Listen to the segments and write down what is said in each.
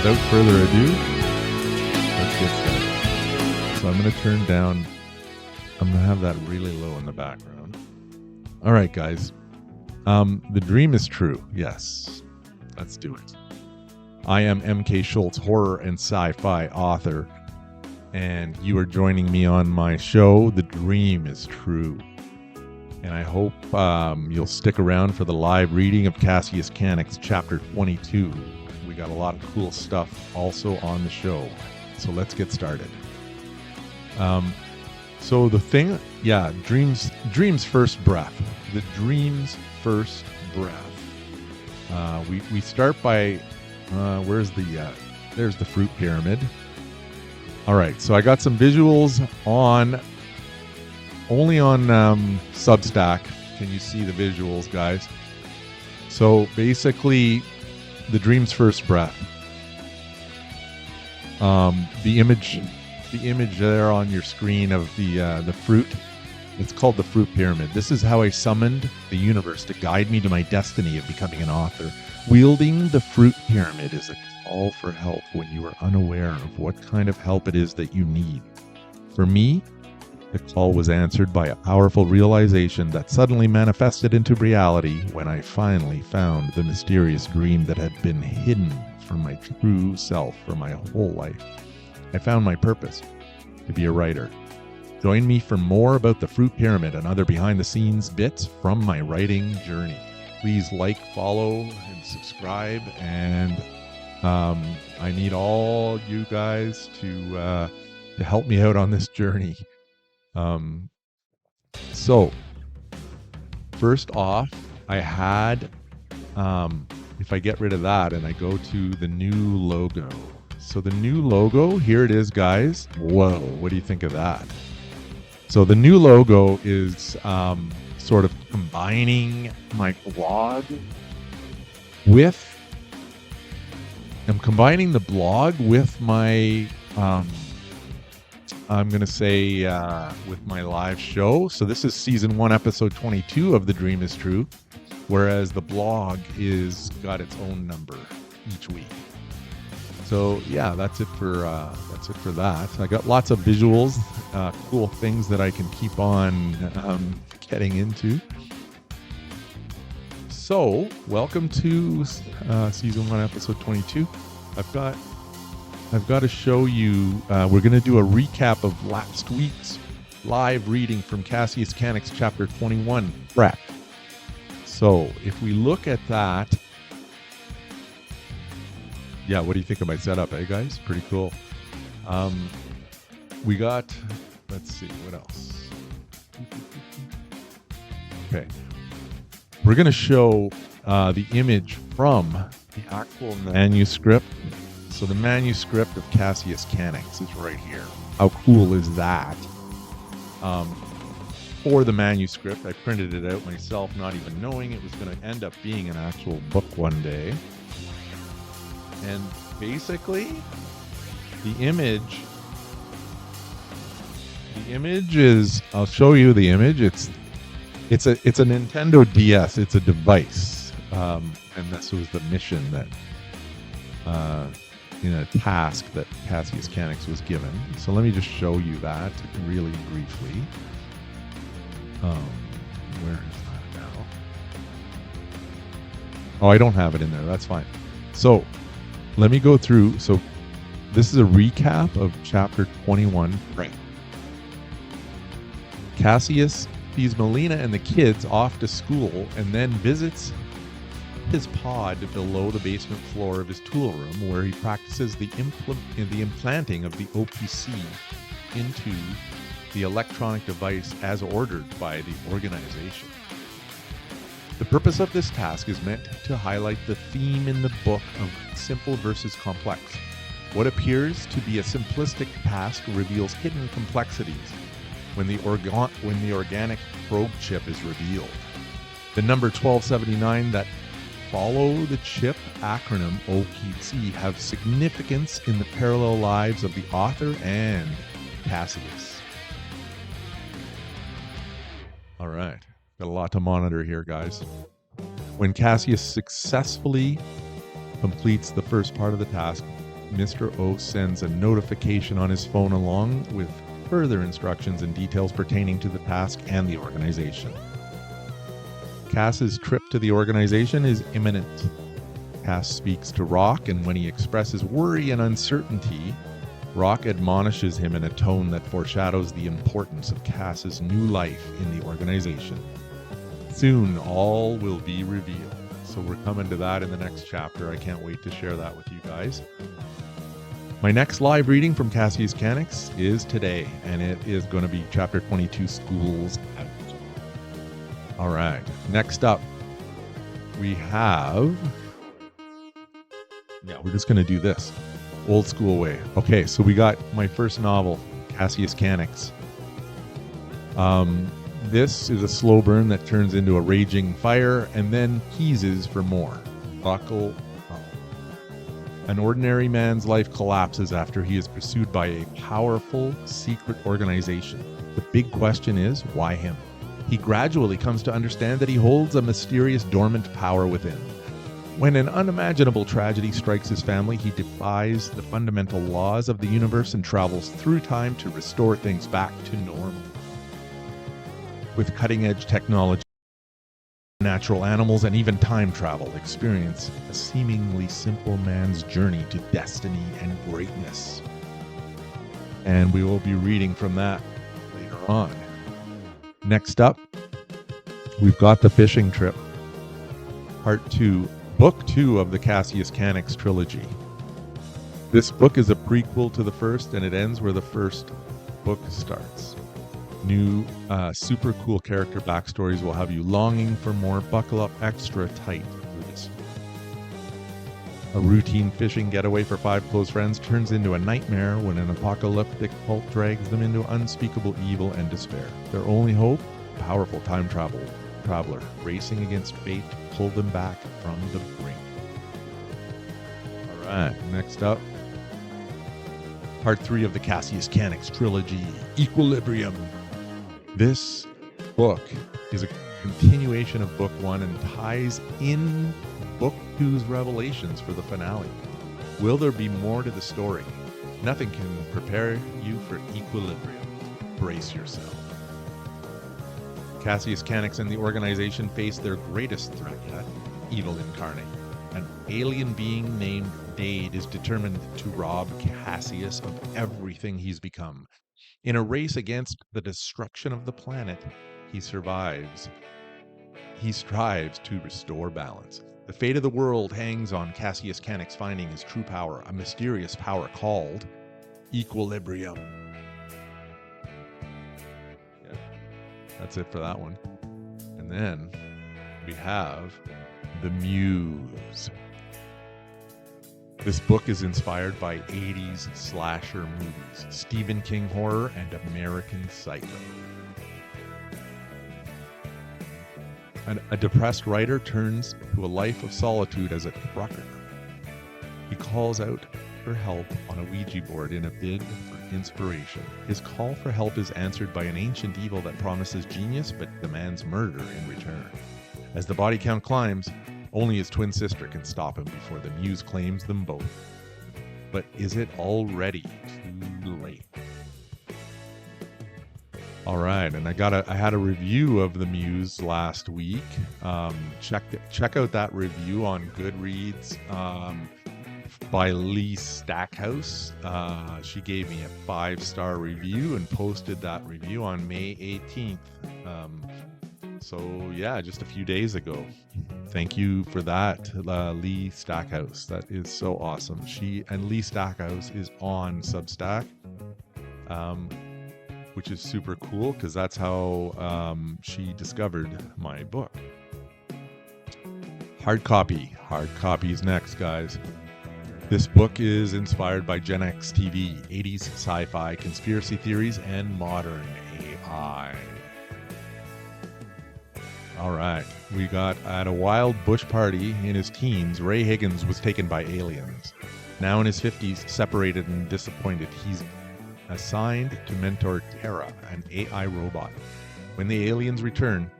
without further ado, let's get started. So I'm going to turn down, I'm going to have that really low in the background. All right, guys. The dream is true. Yes, let's do it. I am MK Schultz, horror and sci-fi author, and you are joining me on my show, The Dream is True. And I hope you'll stick around for the live reading of Cassius Canick's Chapter 22. We got a lot of cool stuff also on the show. So let's get started. So the thing, dream's first breath. The dream's first breath. We start by, there's the fruit pyramid. All right, so I got some visuals only on Substack. Can you see the visuals, guys? So basically, the dream's first breath. The image there on your screen of the fruit, it's called the fruit pyramid. This is how I summoned the universe to guide me to my destiny of becoming an author. Wielding the fruit pyramid is a call for help when you are unaware of what kind of help it is that you need. For me, the call was answered by a powerful realization that suddenly manifested into reality when I finally found the mysterious dream that had been hidden from my true self for my whole life. I found my purpose, to be a writer. Join me for more about the fruit pyramid and other behind-the-scenes bits from my writing journey. Please like, follow, and subscribe, and I need all you guys to help me out on this journey. So first off, I had, if I get rid of that and I go to the new logo. So the new logo, here it is, guys. Whoa, what do you think of that? So the new logo is sort of combining my blog with, I'm combining the blog with my, I'm going to say with my live show. So this is season 1, episode 22 of The Dream is True, whereas the blog is got its own number each week. So yeah, that's it for that. I got lots of visuals, cool things that I can keep on getting into. So welcome to season 1, episode 22. I've got to show you, we're going to do a recap of last week's live reading from Cassius Canick's Chapter 21, Prep. So if we look at that, yeah, what do you think of my setup, guys? Pretty cool. We got, let's see, what else? Okay. We're going to show the image from the actual manuscript. So the manuscript of Cassius Canick's is right here. How cool is that? For the manuscript, I printed it out myself, not even knowing it was going to end up being an actual book one day. And basically, the image is, I'll show you the image. It's a Nintendo DS. It's a device, and this was the mission that, in a task that Cassius Canick's was given. So let me just show you that really briefly. Where is that now? Oh, I don't have it in there. That's fine. So let me go through. So this is a recap of Chapter 21. Right. Cassius sees Melina and the kids off to school and then visits his pod below the basement floor of his tool room, where he practices the implanting of the OPC into the electronic device as ordered by the organization. The purpose of this task is meant to highlight the theme in the book of simple versus complex. What appears to be a simplistic task reveals hidden complexities when the organic probe chip is revealed. The number 1279 that follow the chip acronym OPC have significance in the parallel lives of the author and Cassius. All right, got a lot to monitor here, guys. When Cassius successfully completes the first part of the task, Mr. O sends a notification on his phone along with further instructions and details pertaining to the task and the organization. Cass's trip to the organization is imminent. Cass speaks to Rock, and when he expresses worry and uncertainty, Rock admonishes him in a tone that foreshadows the importance of Cass's new life in the organization. Soon, all will be revealed. So we're coming to that in the next chapter. I can't wait to share that with you guys. My next live reading from Cassius Canics is today, and it is going to be Chapter 22, Schools Out. All right, next up, we have... Yeah, we're just going to do this. Old school way. Okay, so we got my first novel, Cassius Canics. This is a slow burn that turns into a raging fire and then teases for more. Buckle up. An ordinary man's life collapses after he is pursued by a powerful secret organization. The big question is, why him? He gradually comes to understand that he holds a mysterious dormant power within. When an unimaginable tragedy strikes his family, he defies the fundamental laws of the universe and travels through time to restore things back to normal. With cutting-edge technology, natural animals, and even time travel, experience a seemingly simple man's journey to destiny and greatness. And we will be reading from that later on. Next up, we've got The Fishing Trip, Part 2, Book 2 of the Cassius Canics trilogy. This book is a prequel to the first, and it ends where the first book starts. New, super cool character backstories will have you longing for more. Buckle up extra tight for this. A routine fishing getaway for 5 close friends turns into a nightmare when an apocalyptic cult drags them into unspeakable evil and despair. Their only hope? A powerful time traveler racing against fate to pull them back from the brink. All right, next up, Part 3 of the Cassius Canics trilogy, Equilibrium. This book is a continuation of Book 1 and ties in Book 2's revelations for the finale. Will there be more to the story? Nothing can prepare you for equilibrium. Brace yourself. Cassius Canics and the organization face their greatest threat yet, evil incarnate. An alien being named Dade is determined to rob Cassius of everything he's become. In a race against the destruction of the planet, he strives to restore balance. The fate of the world hangs on Cassius Canics finding his true power, a mysterious power called Equilibrium. Yeah, that's it for that one. And then we have The Muse. This book is inspired by 80s slasher movies, Stephen King horror, and American Psycho. A depressed writer turns to a life of solitude as a trucker. He calls out for help on a Ouija board in a bid for inspiration. His call for help is answered by an ancient evil that promises genius but demands murder in return. As the body count climbs, only his twin sister can stop him before the Muse claims them both. But is it already too late? All right, and I had a review of The Muse last week. Check out that review on Goodreads by Lee Stackhouse. She gave me a 5-star review and posted that review on May 18th. So yeah, just a few days ago. Thank you for that, Lee Stackhouse. That is so awesome. Lee Stackhouse is on Substack, which is super cool because that's how she discovered my book. Hard copy. Hard copy is next, guys. This book is inspired by Gen X TV, 80s sci-fi, conspiracy theories, and modern AI. All right, we got at a wild bush party in his teens, Ray Higgins was taken by aliens. Now in his 50s, separated and disappointed, he's assigned to mentor Terra, an AI robot. When the aliens return,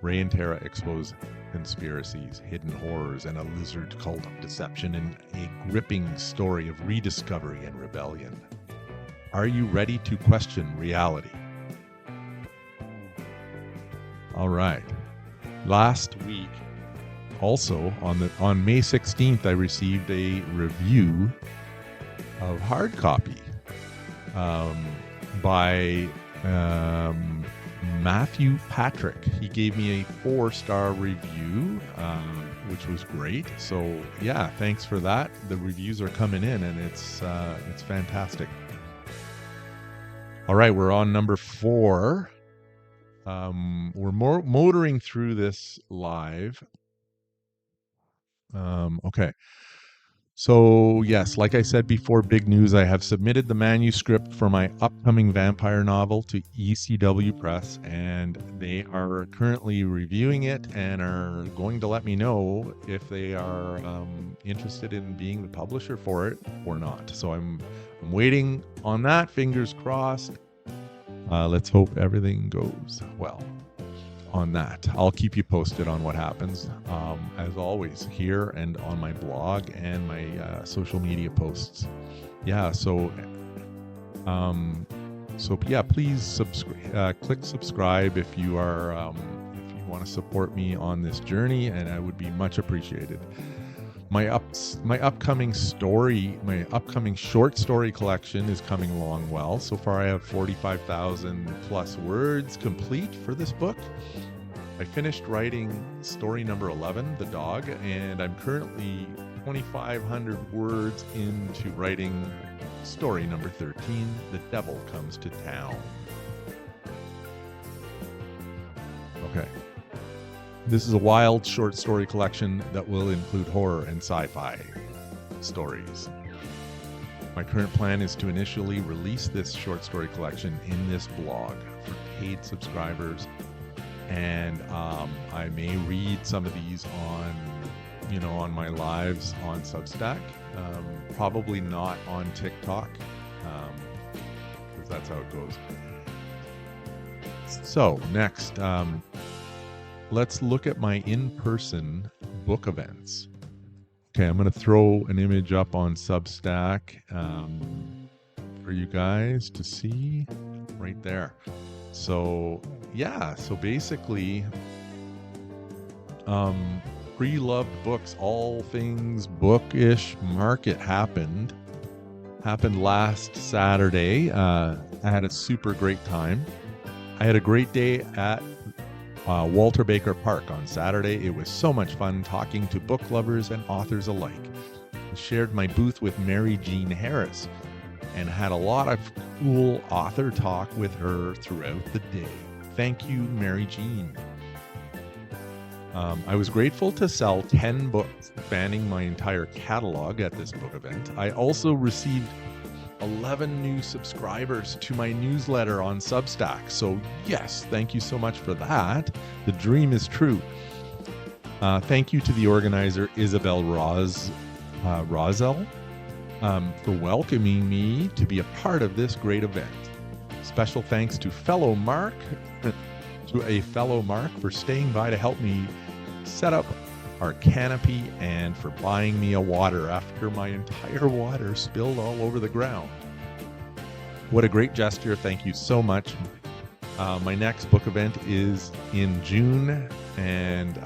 Ray and Terra expose conspiracies, hidden horrors, and a lizard cult of deception in a gripping story of rediscovery and rebellion. Are you ready to question reality? All right. Last week, also on May 16th, I received a review of hard copy by Matthew Patrick. He gave me a 4-star review, which was great. So yeah, thanks for that. The reviews are coming in, and it's fantastic. All right, we're on number 4. We're motoring through this live. Okay. So yes, like I said before, big news. I have submitted the manuscript for my upcoming vampire novel to ECW Press, and they are currently reviewing it and are going to let me know if they are interested in being the publisher for it or not. So I'm waiting on that, fingers crossed. Let's hope everything goes well on that. I'll keep you posted on what happens, as always, here and on my blog and my social media posts. Yeah, so yeah, please click subscribe if you are if you want to support me on this journey, and I would be much appreciated. My upcoming short story collection is coming along well. So far I have 45,000 plus words complete for this book. I finished writing story number 11, The Dog, and I'm currently 2,500 words into writing story number 13, The Devil Comes to Town. Okay. This is a wild short story collection that will include horror and sci-fi stories. My current plan is to initially release this short story collection in this blog for paid subscribers, and I may read some of these on my lives on Substack. Probably not on TikTok, because that's how it goes. So next, let's look at my in-person book events. Okay, I'm going to throw an image up on Substack for you guys to see right there. So yeah, so basically, pre-loved books, all things bookish market happened last Saturday. I had a super great time. I had a great day at Walter Baker Park on Saturday. It was so much fun talking to book lovers and authors alike. I shared my booth with Mary Jean Harris and had a lot of cool author talk with her throughout the day. Thank you, Mary Jean. I was grateful to sell 10 books spanning my entire catalog at this book event. I also received 11 new subscribers to my newsletter on Substack. So yes, thank you so much for that. The dream is true. Thank you to the organizer, Isabel Rosell, for welcoming me to be a part of this great event. Special thanks to a fellow Mark for staying by to help me set up our canopy and for buying me a water after my entire water spilled all over the ground. What a great gesture. Thank you so much. My next book event is in June, and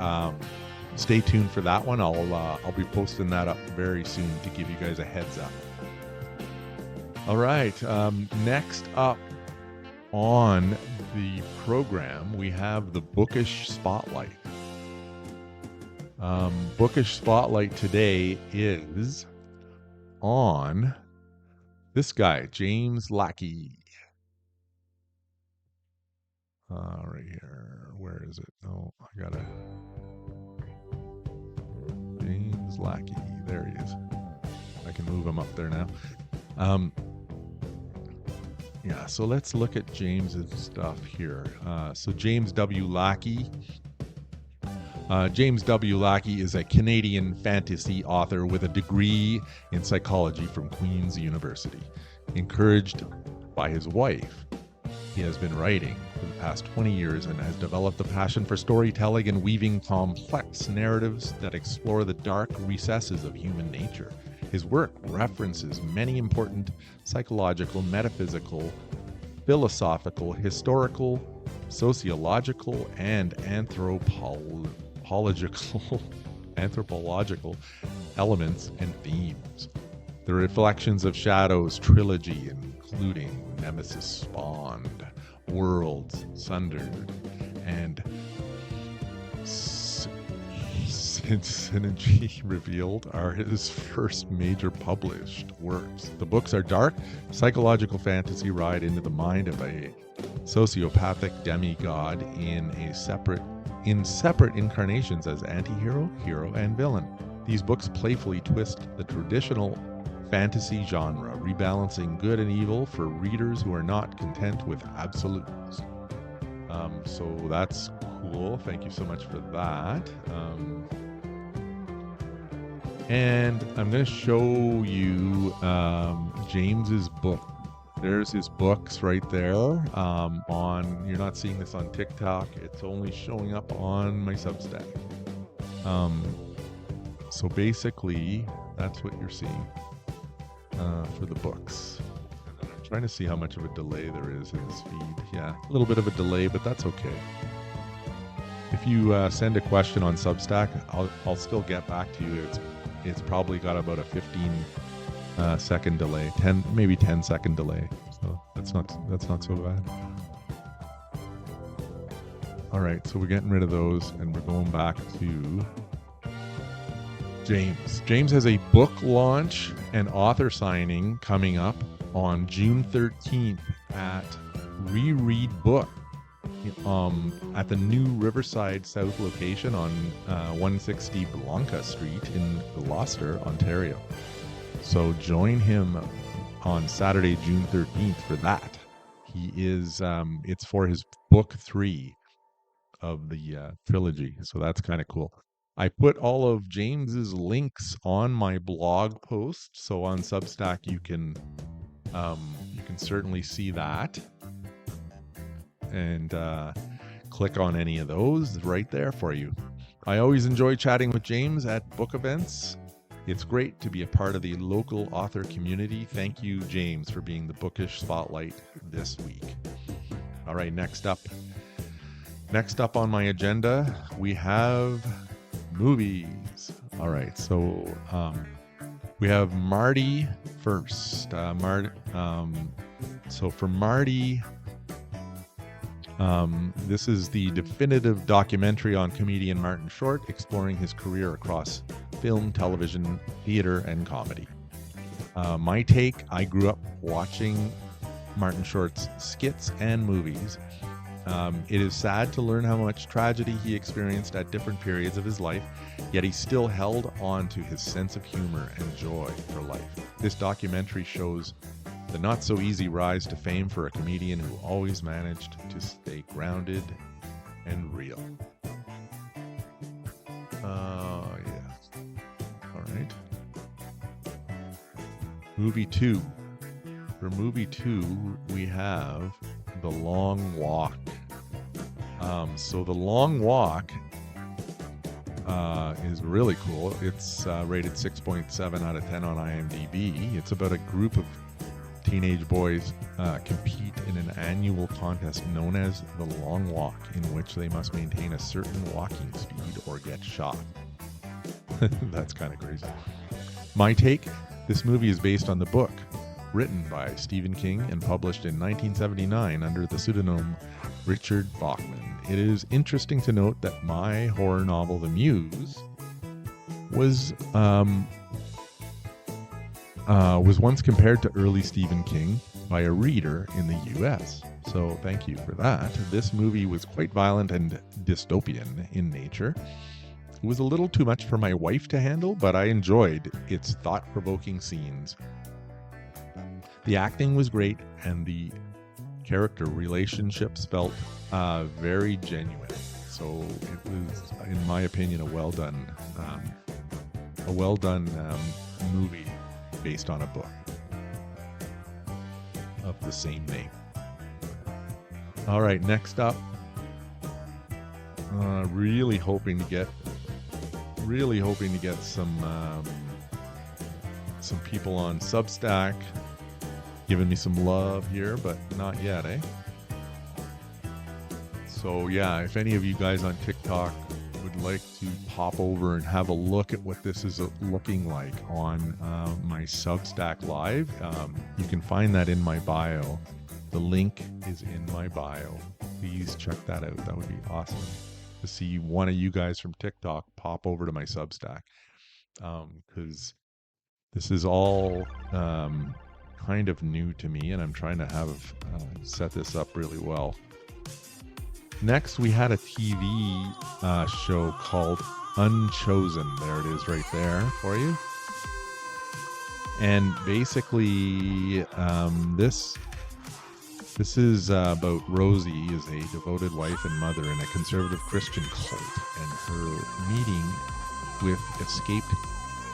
stay tuned for that one. I'll be posting that up very soon to give you guys a heads up. All right, next up on the program, we have the Bookish Spotlight. Bookish Spotlight today is on this guy, James Lackey. Right here. Where is it? Oh, I gotta... James Lackey. There he is. I can move him up there now. Yeah, so let's look at James's stuff here. So James W. Lackey. James W. Lackey is a Canadian fantasy author with a degree in psychology from Queen's University. Encouraged by his wife, He has been writing for the past 20 years and has developed a passion for storytelling and weaving complex narratives that explore the dark recesses of human nature. His work references many important psychological, metaphysical, philosophical, historical, sociological, and anthropological elements and themes. The Reflections of Shadows trilogy, including Nemesis Spawned, Worlds Sundered, and Synergy Revealed, are his first major published works. The books are dark, psychological fantasy ride into the mind of a sociopathic demigod in separate incarnations as anti-hero, hero, and villain. These books playfully twist the traditional fantasy genre, rebalancing good and evil for readers who are not content with absolutes. So that's cool. Thank you so much for that. And I'm going to show you James's book. There's his books right there. You're not seeing this on TikTok. It's only showing up on my Substack. So basically, that's what you're seeing for the books. I'm trying to see how much of a delay there is in this feed. Yeah, a little bit of a delay, but that's okay. If you send a question on Substack, I'll still get back to you. It's probably got about a 15 second delay, 10-second delay. So that's not so bad. All right, so we're getting rid of those and we're going back to James. James has a book launch and author signing coming up on June 13th at Reread Book at the new Riverside South location on 160 Blanca Street in Gloucester, Ontario. So join him on Saturday, June 13th for that. He is, it's for his book 3 of the trilogy. So that's kind of cool. I put all of James's links on my blog post. So on Substack, you can certainly see that and click on any of those right there for you. I always enjoy chatting with James at book events. It's great to be a part of the local author community. Thank you, James, for being the bookish spotlight this week. All right, next up on my agenda, we have movies. All right, so we have Marty first. So for Marty, this is the definitive documentary on comedian Martin Short, exploring his career across film, television, theater, and comedy. My take, I grew up watching Martin Short's skits and movies. It is sad to learn how much tragedy he experienced at different periods of his life, yet he still held on to his sense of humor and joy for life. This documentary shows the not-so-easy rise to fame for a comedian who always managed to stay grounded and real. Yeah. All right. Movie 2. For movie 2, we have The Long Walk. So The Long Walk is really cool. It's rated 6.7 out of 10 on IMDb. It's about a group of teenage boys compete in an annual contest known as the Long Walk, in which they must maintain a certain walking speed or get shot. That's kind of crazy. My take, this movie is based on the book written by Stephen King and published in 1979 under the pseudonym Richard Bachman. It is interesting to note that my horror novel, The Muse, was once compared to early Stephen King by a reader in the US. So thank you for that. This movie was quite violent and dystopian in nature. It was a little too much for my wife to handle, but I enjoyed its thought-provoking scenes. The acting was great, and the character relationships felt very genuine. So it was, in my opinion, a well done movie based on a book of the same name. All right, next up, really hoping to get some people on Substack giving me some love here, but not yet, eh? So yeah, if any of you guys on TikTok would like to pop over and have a look at what this is looking like on my Substack Live, you can find that in my bio. The link is in my bio. Please check that out. That would be awesome to see one of you guys from TikTok pop over to my Substack, because this is all kind of new to me, and I'm trying to have set this up really well. Next, we had a TV show called Unchosen. There it is right there for you. And basically, this is about Rosie is a devoted wife and mother in a conservative Christian cult, and her meeting with escaped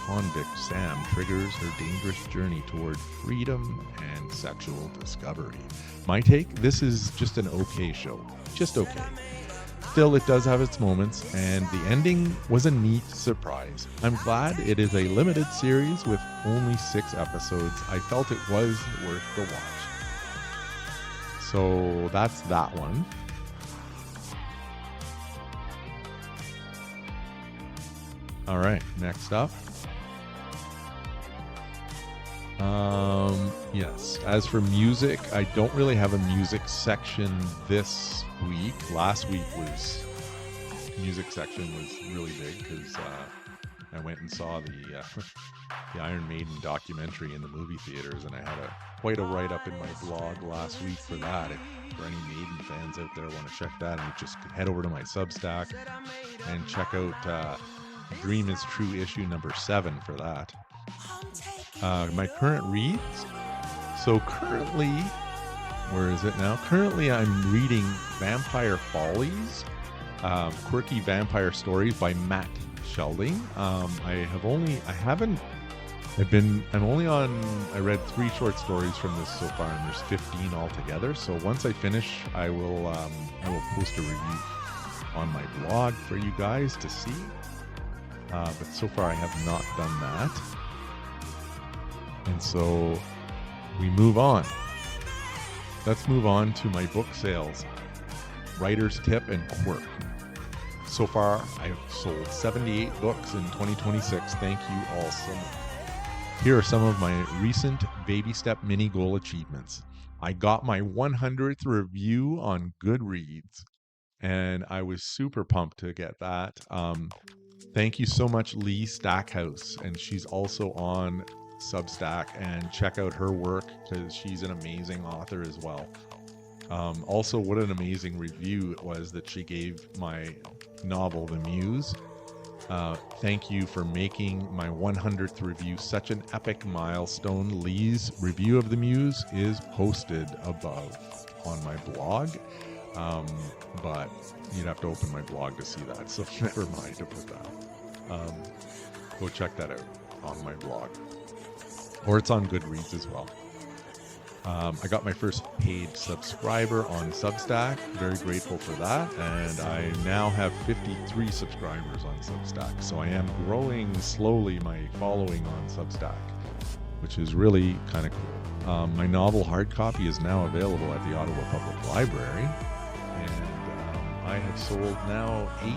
convict Sam triggers her dangerous journey toward freedom and sexual discovery. My take, this is just an okay show. Just okay. Still, it does have its moments, and the ending was a neat surprise. I'm glad it is a limited series with only 6 episodes. I felt it was worth the watch. So that's that one. All right, next up. Yes, as for music, I don't really have a music section this week. Last week was music section was really big because I went and saw the Iron Maiden documentary in the movie theaters, and I had quite a write-up in my blog last week for that. If for any Maiden fans out there want to check that, and just head over to my Substack and check out Dream is True issue number 7 for that. My current reads. So currently, where is it now? Currently, I'm reading Vampire Follies, quirky vampire stories by Matt Shelding. I read 3 short stories from this so far, and there's 15 altogether. So once I finish, I will post a review on my blog for you guys to see. But so far, I have not done that. And so we move on. Let's move on to my book sales, writer's tip and quirk. So far, I've sold 78 books in 2026. Thank you all so much. Here are some of my recent baby step mini goal achievements. I got my 100th review on Goodreads, and I was super pumped to get that. Thank you so much, Lee Stackhouse, and she's also on Substack, and check out her work because she's an amazing author as well. Also, what an amazing review it was that she gave my novel, The Muse. Thank you for making my 100th review such an epic milestone. Lee's review of The Muse is posted above on my blog, but you'd have to open my blog to see that, so never mind to put that. Go check that out on my blog. Or it's on Goodreads as well. I got my first paid subscriber on Substack. Very grateful for that. And I now have 53 subscribers on Substack. So I am growing slowly my following on Substack, which is really kind of cool. My novel hard copy is now available at the Ottawa Public Library. And I have sold now 8.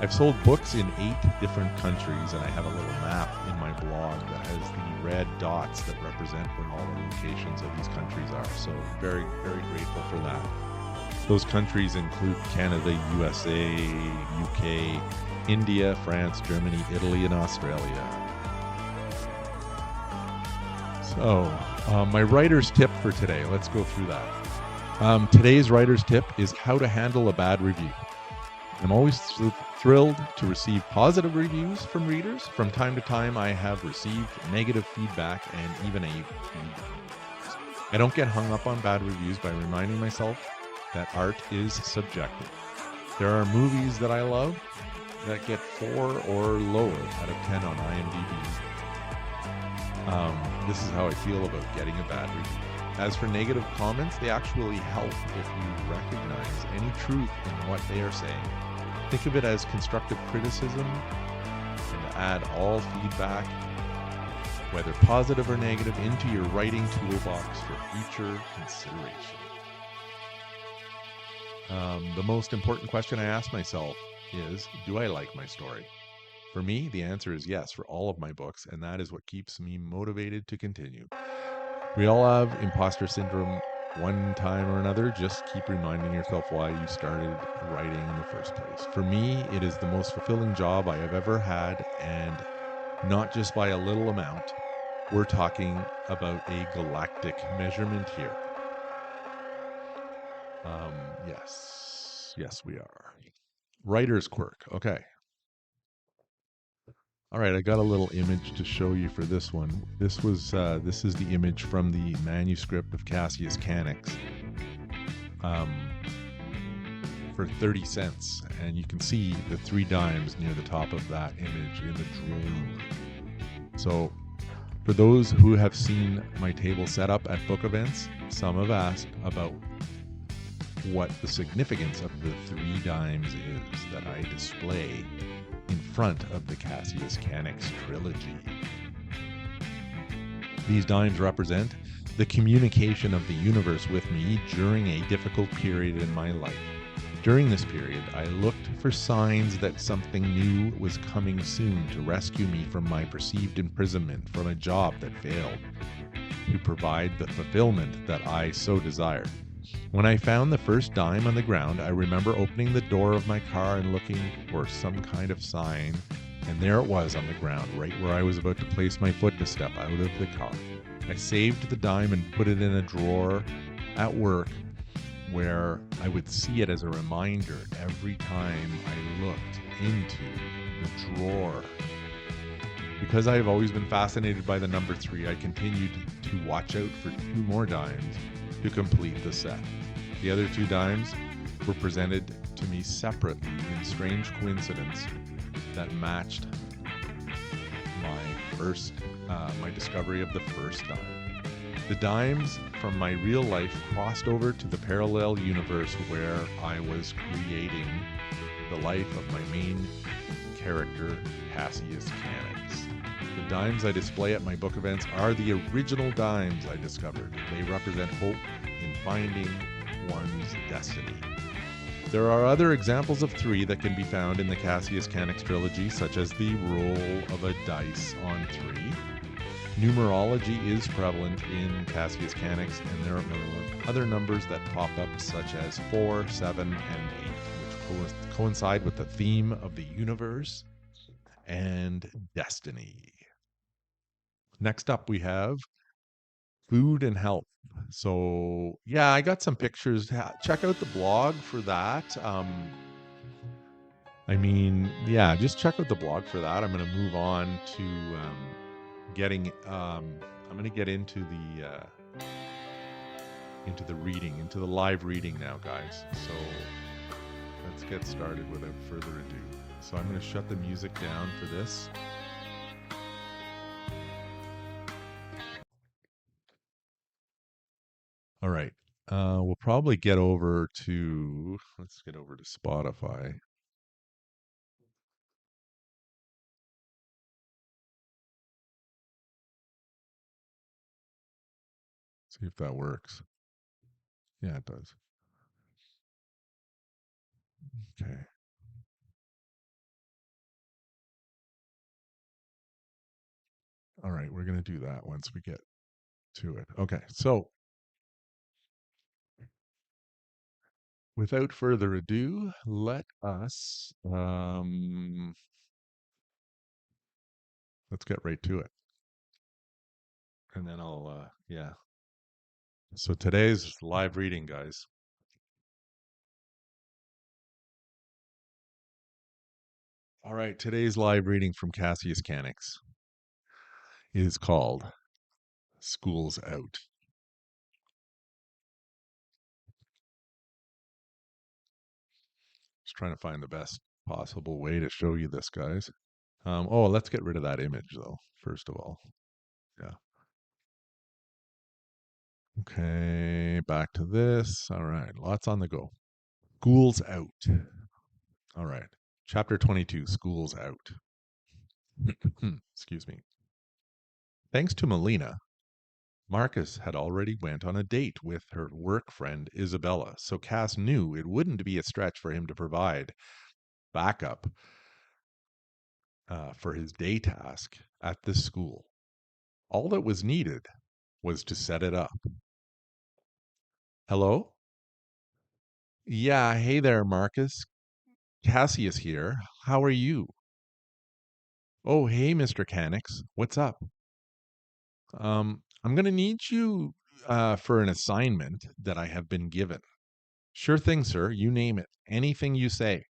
I've sold books in 8 different countries, and I have a little map in my blog that has the red dots that represent where all the locations of these countries are. So very, very grateful for that. Those countries include Canada, USA, UK, India, France, Germany, Italy, and Australia. So my writer's tip for today, let's go through that. Today's writer's tip is how to handle a bad review. I'm always thrilled to receive positive reviews from readers. From time to time, I have received negative feedback and even a I don't get hung up on bad reviews by reminding myself that art is subjective. There are movies that I love that get 4 or lower out of 10 on IMDb. This is how I feel about getting a bad review. As for negative comments, they actually help if you recognize any truth in what they are saying. Think of it as constructive criticism and add all feedback, whether positive or negative, into your writing toolbox for future consideration. The most important question I ask myself is, do I like my story? For me, the answer is yes for all of my books, and that is what keeps me motivated to continue. We all have imposter syndrome one time or another. Just keep reminding yourself why you started writing in the first place. For me, it is the most fulfilling job I have ever had, and not just by a little amount. We're talking about a galactic measurement here. Yes, we are. Writer's quirk. Okay. All right, I got a little image to show you for this one. This is the image from the manuscript of Cassius Canix, for 30 cents, and you can see the 3 dimes near the top of that image in the drawer. So, for those who have seen my table set up at book events, some have asked about what the significance of the 3 dimes is that I display in front of the Cassius Canix trilogy. These dimes represent the communication of the universe with me during a difficult period in my life. During this period, I looked for signs that something new was coming soon to rescue me from my perceived imprisonment from a job that failed, to provide the fulfillment that I so desired. When I found the first dime on the ground, I remember opening the door of my car and looking for some kind of sign, and there it was on the ground, right where I was about to place my foot to step out of the car. I saved the dime and put it in a drawer at work, where I would see it as a reminder every time I looked into the drawer. Because I have always been fascinated by the number 3, I continued to watch out for 2 more dimes to complete the set. The other 2 dimes were presented to me separately in strange coincidence that matched my discovery of the first dime. The dimes from my real life crossed over to the parallel universe where I was creating the life of my main character, Cassius Canix. The dimes I display at my book events are the original dimes I discovered. They represent hope in finding one's destiny. There are other examples of 3 that can be found in the Cassius Canix trilogy, such as the roll of a dice on 3. Numerology is prevalent in Cassius Canix, and there are other numbers that pop up, such as 4, 7, and 8, which coincide with the theme of the universe and destiny. Next up, we have food and health. So, yeah, I got some pictures. Check out the blog for that. Just check out the blog for that. I'm going to move on to I'm going to get into the reading, into the live reading now, guys. So let's get started without further ado. So I'm going to shut the music down for this. All right. We'll probably let's get over to Spotify. See if that works. Yeah, it does. Okay. All right. We're going to do that once we get to it. Okay. So without further ado, let us, let's get right to it. And then yeah. So today's live reading, guys. All right. Today's live reading from Cassius Canix is called School's Out. Just trying to find the best possible way to show you this, guys. Let's get rid of that image, though, first of all. Yeah. Okay, back to this. All right, lots on the go. School's out. All right. Chapter 22, School's out. Excuse me. Thanks to Melina, Marcus had already went on a date with her work friend Isabella, so Cass knew it wouldn't be a stretch for him to provide backup for his day task at this school. All that was needed was to set it up. Hello? Yeah, hey there, Marcus. Cassius here. How are you? Oh, hey, Mr. Canix. What's up? I'm going to need you for an assignment that I have been given. Sure thing, sir. You name it. Anything you say.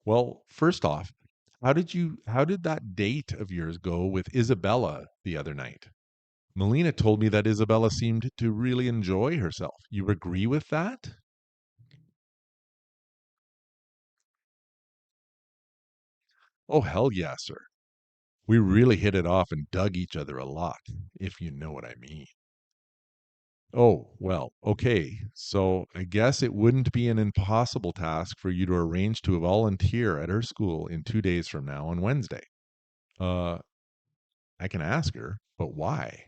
Well, first off, how did that date of yours go with Isabella the other night? Melina told me that Isabella seemed to really enjoy herself. You agree with that? Oh, hell yeah, sir. We really hit it off and dug each other a lot, if you know what I mean. Oh, well, okay. So I guess it wouldn't be an impossible task for you to arrange to volunteer at her school in 2 days from now on Wednesday. Uh, I can ask her, but why?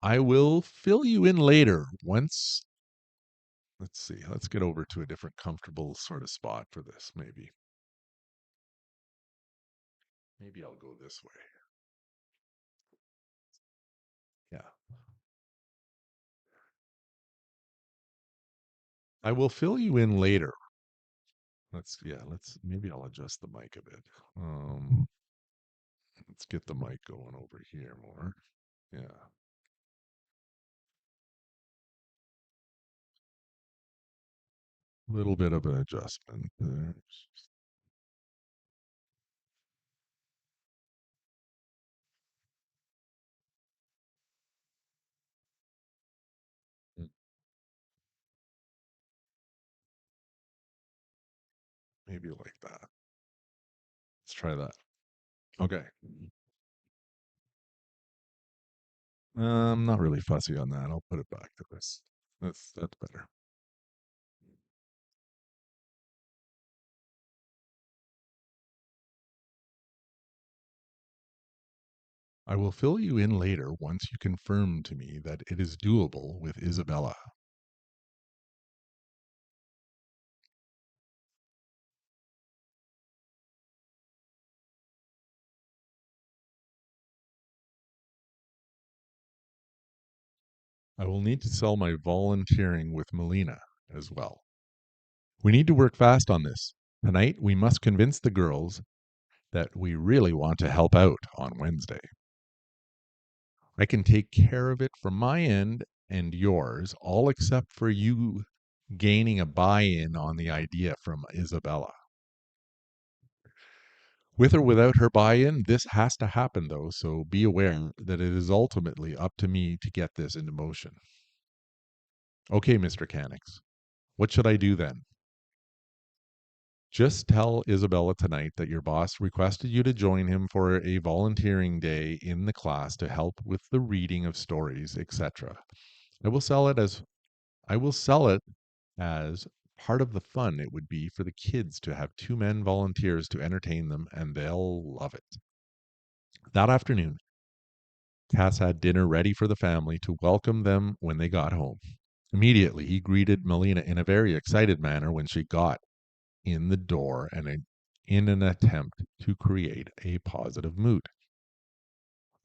I will fill you in later once. Let's see. Let's get over to a different comfortable sort of spot for this, maybe. Maybe I'll go this way. Yeah. I will fill you in later. Maybe I'll adjust the mic a bit. Let's get the mic going over here more. Yeah. Little bit of an adjustment there. Mm, maybe like that. Let's try that. Okay. I'm not really fussy on that. I'll put it back to this. That's better. I will fill you in later once you confirm to me that it is doable with Isabella. I will need to sell my volunteering with Melina as well. We need to work fast on this. Tonight, we must convince the girls that we really want to help out on Wednesday. I can take care of it from my end and yours, all except for you gaining a buy in on the idea from Isabella. With or without her buy in, this has to happen, though, so be aware that it is ultimately up to me to get this into motion. Okay, Mr. Canix, what should I do then? Just tell Isabella tonight that your boss requested you to join him for a volunteering day in the class to help with the reading of stories, etc. I will sell it as I will sell it as part of the fun it would be for the kids to have two men volunteers to entertain them, and they'll love it. That afternoon, Cass had dinner ready for the family to welcome them when they got home. Immediately, he greeted Melina in a very excited manner when she got in the door and in an attempt to create a positive mood.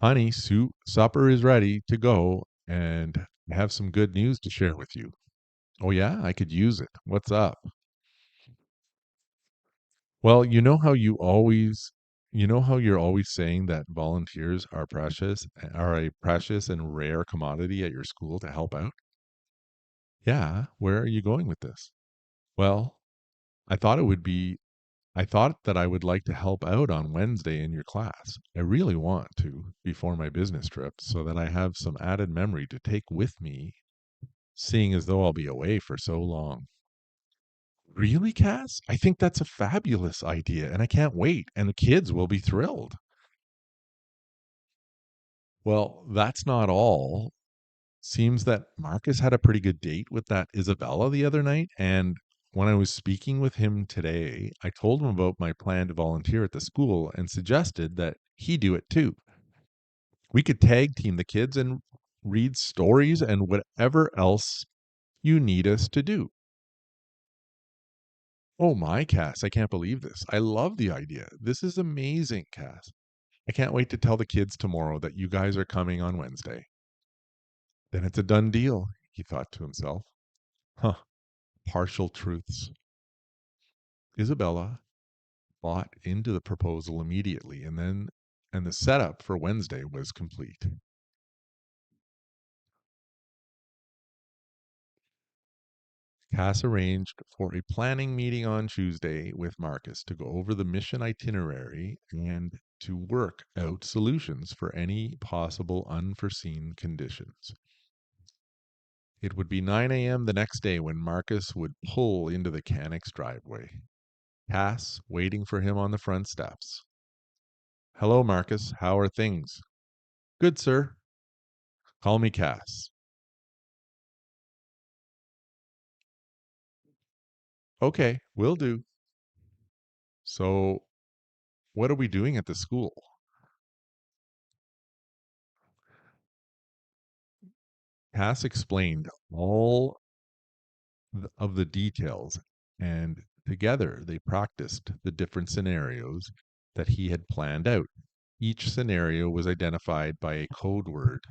Honey, supper is ready to go, and I have some good news to share with you. Oh, yeah, I could use it. What's up? Well, you know how you're always saying that volunteers are a precious and rare commodity at your school to help out? Yeah, where are you going with this? Well, I thought it would be I thought that I would like to help out on Wednesday in your class. I really want to before my business trip so that I have some added memory to take with me, seeing as though I'll be away for so long. Really, Cass? I think that's a fabulous idea and I can't wait, and the kids will be thrilled. Well, that's not all. Seems that Marcus had a pretty good date with that Isabella the other night. And when I was speaking with him today, I told him about my plan to volunteer at the school and suggested that he do it too. We could tag team the kids and read stories and whatever else you need us to do. Oh my, Cass, I can't believe this. I love the idea. This is amazing, Cass. I can't wait to tell the kids tomorrow that you guys are coming on Wednesday. Then it's a done deal, he thought to himself. Huh, partial truths. Isabella bought into the proposal immediately, and the setup for Wednesday was complete. Cass arranged for a planning meeting on Tuesday with Marcus to go over the mission itinerary and to work out solutions for any possible unforeseen conditions. It would be 9 a.m. the next day when Marcus would pull into the Canics driveway. Cass waiting for him on the front steps. Hello, Marcus. How are things? Good, sir. Call me Cass. Okay, will do. So, what are we doing at the school? Cass explained all of the details, and together they practiced the different scenarios that he had planned out. Each scenario was identified by a code word,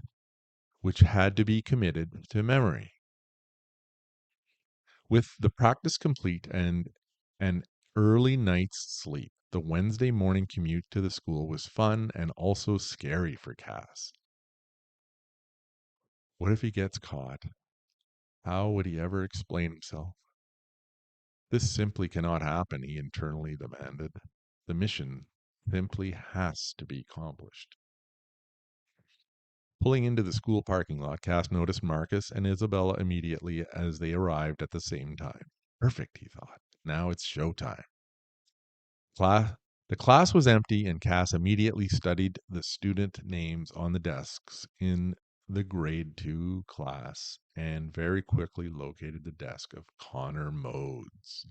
which had to be committed to memory. With the practice complete and an early night's sleep, the Wednesday morning commute to the school was fun and also scary for Cass. What if he gets caught? How would he ever explain himself? This simply cannot happen, he internally demanded. The mission simply has to be accomplished. Pulling into the school parking lot, Cass noticed Marcus and Isabella immediately as they arrived at the same time. Perfect, he thought. Now it's showtime. The class was empty, and Cass immediately studied the student names on the desks in the grade 2 class and very quickly located the desk of Connor Modes.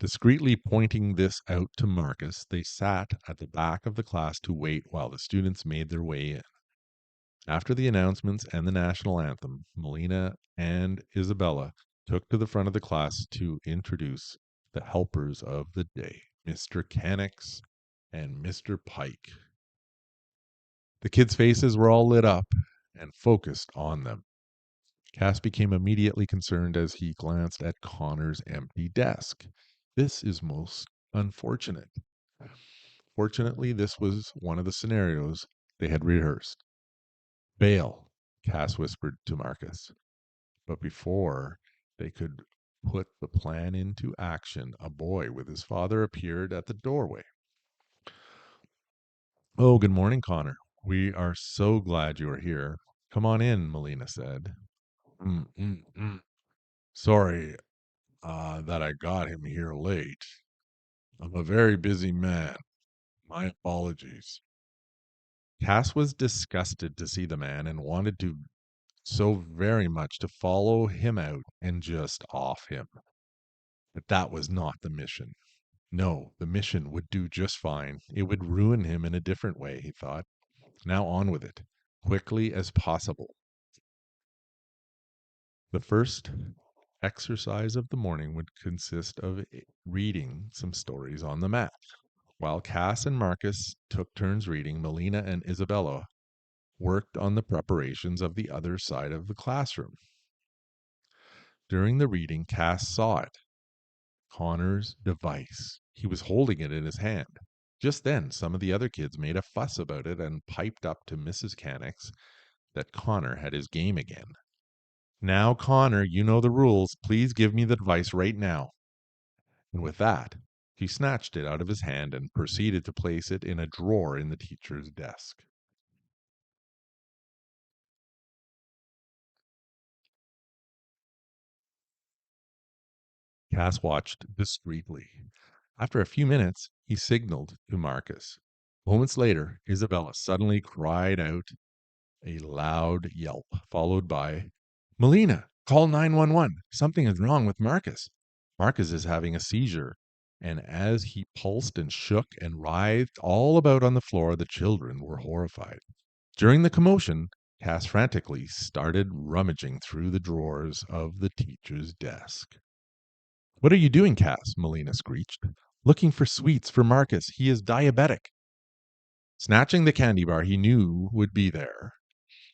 Discreetly pointing this out to Marcus, they sat at the back of the class to wait while the students made their way in. After the announcements and the national anthem, Melina and Isabella took to the front of the class to introduce the helpers of the day, Mr. Cannix and Mr. Pike. The kids' faces were all lit up and focused on them. Cass became immediately concerned as he glanced at Connor's empty desk. This is most unfortunate. Fortunately, this was one of the scenarios they had rehearsed. Bail, Cass whispered to Marcus. But before they could put the plan into action, a boy with his father appeared at the doorway. Oh, good morning, Connor. We are so glad you are here. Come on in, Melina said. Mm, mm, mm. Sorry that I got him here late. I'm a very busy man. My apologies. Cass was disgusted to see the man and wanted to so very much to follow him out and just off him. But that was not the mission. No, the mission would do just fine. It would ruin him in a different way, he thought. Now on with it, quickly as possible. The first exercise of the morning would consist of reading some stories on the mat. While Cass and Marcus took turns reading, Melina and Isabella worked on the preparations of the other side of the classroom. During the reading, Cass saw it. Connor's device. He was holding it in his hand. Just then, some of the other kids made a fuss about it and piped up to Mrs. Cannix that Connor had his game again. Now, Connor, you know the rules. Please give me the device right now. And with that, he snatched it out of his hand and proceeded to place it in a drawer in the teacher's desk. Cass watched discreetly. After a few minutes, he signaled to Marcus. Moments later, Isabella suddenly cried out a loud yelp, followed by, "Melina, call 911. Something is wrong with Marcus. Marcus is having a seizure." And as he pulsed and shook and writhed all about on the floor, the children were horrified. During the commotion, Cass frantically started rummaging through the drawers of the teacher's desk. "What are you doing, Cass?" Melina screeched. "Looking for sweets for Marcus. He is diabetic." Snatching the candy bar he knew would be there,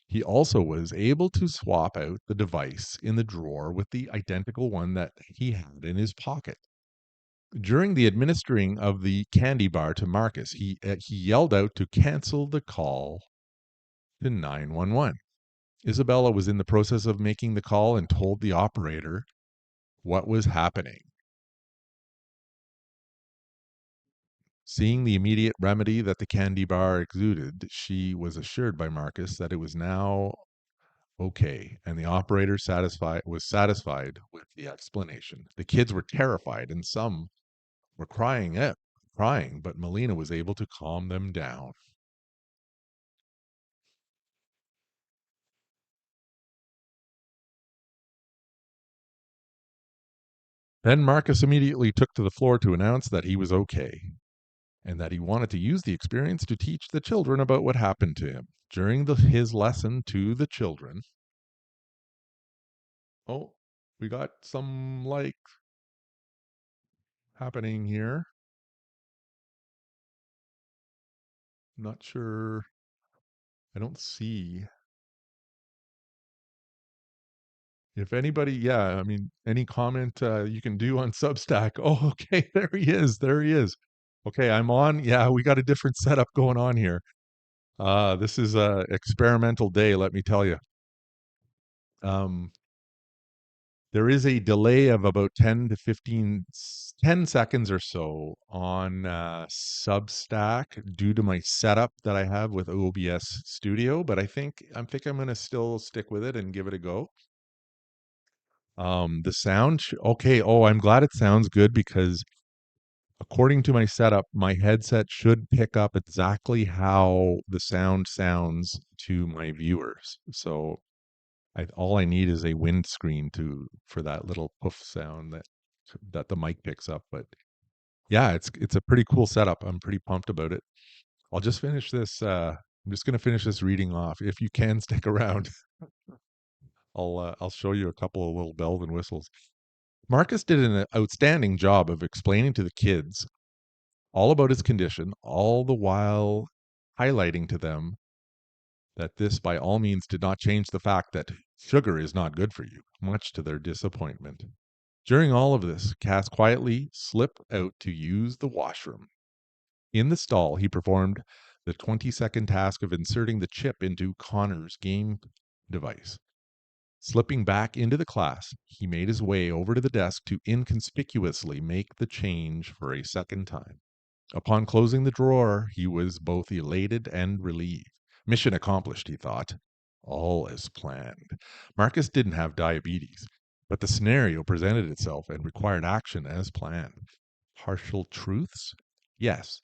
he also was able to swap out the device in the drawer with the identical one that he had in his pocket. During the administering of the candy bar to Marcus, he yelled out to cancel the call to 911. Isabella was in the process of making the call and told the operator what was happening. Seeing the immediate remedy that the candy bar exuded, she was assured by Marcus that it was now okay, and the operator was satisfied with the explanation. The kids were terrified, and some were crying, but Melina was able to calm them down. Then Marcus immediately took to the floor to announce that he was okay, and that he wanted to use the experience to teach the children about what happened to him. During his lesson to the children, oh, we got some like happening here. Not sure. I don't see. If anybody, yeah, I mean, any comment you can do on Substack. Oh, okay, there he is. There he is. Okay, I'm on. Yeah, we got a different setup going on here. This is a experimental day, let me tell you. Um, there is a delay of about 10 to 10 seconds or so on Substack due to my setup that I have with OBS Studio, but I think I'm going to still stick with it and give it a go. The sound, okay. Oh, I'm glad it sounds good because according to my setup, my headset should pick up exactly how the sound sounds to my viewers. So all I need is a windscreen for that little poof sound that the mic picks up. But yeah, it's a pretty cool setup. I'm pretty pumped about it. I'll just finish this. I'm just gonna finish this reading off. If you can stick around, I'll show you a couple of little bells and whistles. Marcus did an outstanding job of explaining to the kids all about his condition, all the while highlighting to them that this by all means did not change the fact that sugar is not good for you, much to their disappointment. During all of this, Cass quietly slipped out to use the washroom. In the stall, he performed the 20-second task of inserting the chip into Connor's game device. Slipping back into the class, he made his way over to the desk to inconspicuously make the change for a second time. Upon closing the drawer, he was both elated and relieved. Mission accomplished, he thought. All as planned. Marcus didn't have diabetes, but the scenario presented itself and required action as planned. Partial truths? Yes,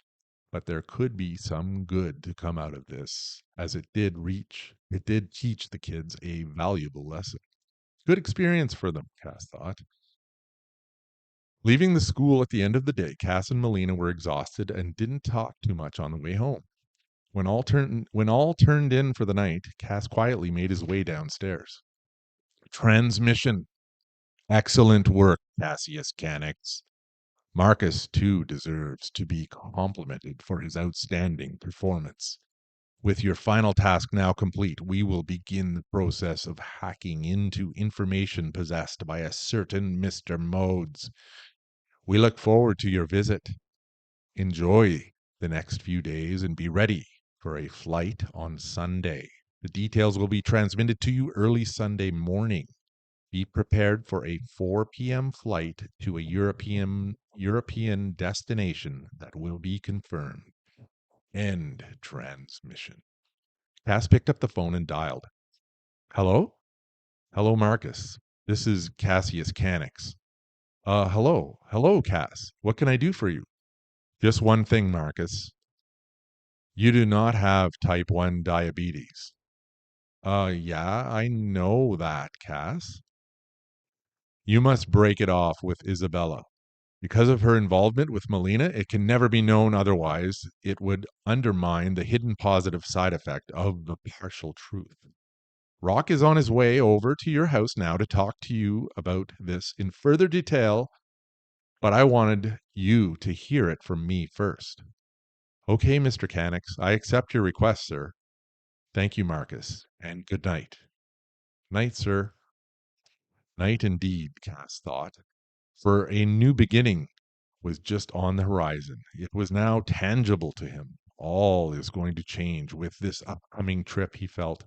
but there could be some good to come out of this, as it did teach the kids a valuable lesson. Good experience for them, Cass thought. Leaving the school at the end of the day, Cass and Melina were exhausted and didn't talk too much on the way home. When all turned in for the night, Cass quietly made his way downstairs. Transmission. Excellent work, Cassius Canix. Marcus, too, deserves to be complimented for his outstanding performance. With your final task now complete, we will begin the process of hacking into information possessed by a certain Mr. Modes. We look forward to your visit. Enjoy the next few days and be ready for a flight on Sunday. The details will be transmitted to you early Sunday morning. Be prepared for a 4 p.m. flight to a European destination that will be confirmed. End transmission. Cass picked up the phone and dialed. Hello? Hello, Marcus. This is Cassius Canix. Hello. Hello, Cass. What can I do for you? Just one thing, Marcus. You do not have type 1 diabetes. Yeah, I know that, Cass. You must break it off with Isabella. Because of her involvement with Melina, it can never be known otherwise. It would undermine the hidden positive side effect of the partial truth. Rock is on his way over to your house now to talk to you about this in further detail, but I wanted you to hear it from me first. Okay, Mr. Canix, I accept your request, sir. Thank you, Marcus, and good night. Night, sir. Night indeed, Cass thought, for a new beginning was just on the horizon. It was now tangible to him. All is going to change with this upcoming trip, he felt.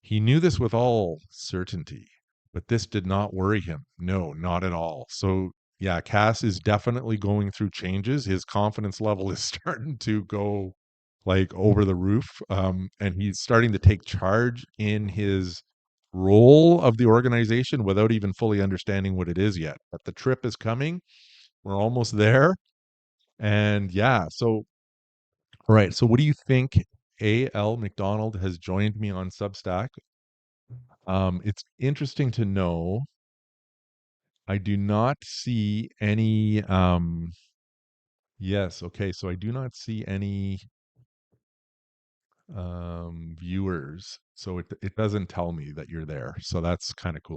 He knew this with all certainty, but this did not worry him. No, not at all. So, yeah, Cass is definitely going through changes. His confidence level is starting to go like over the roof. And he's starting to take charge in his role of the organization without even fully understanding what it is yet. But the trip is coming. We're almost there. And yeah, so, all right. So, what do you think? A.L. McDonald has joined me on Substack. It's interesting to know. I do not see any. Yes, okay. So I do not see any viewers. So it doesn't tell me that you're there. So that's kind of cool.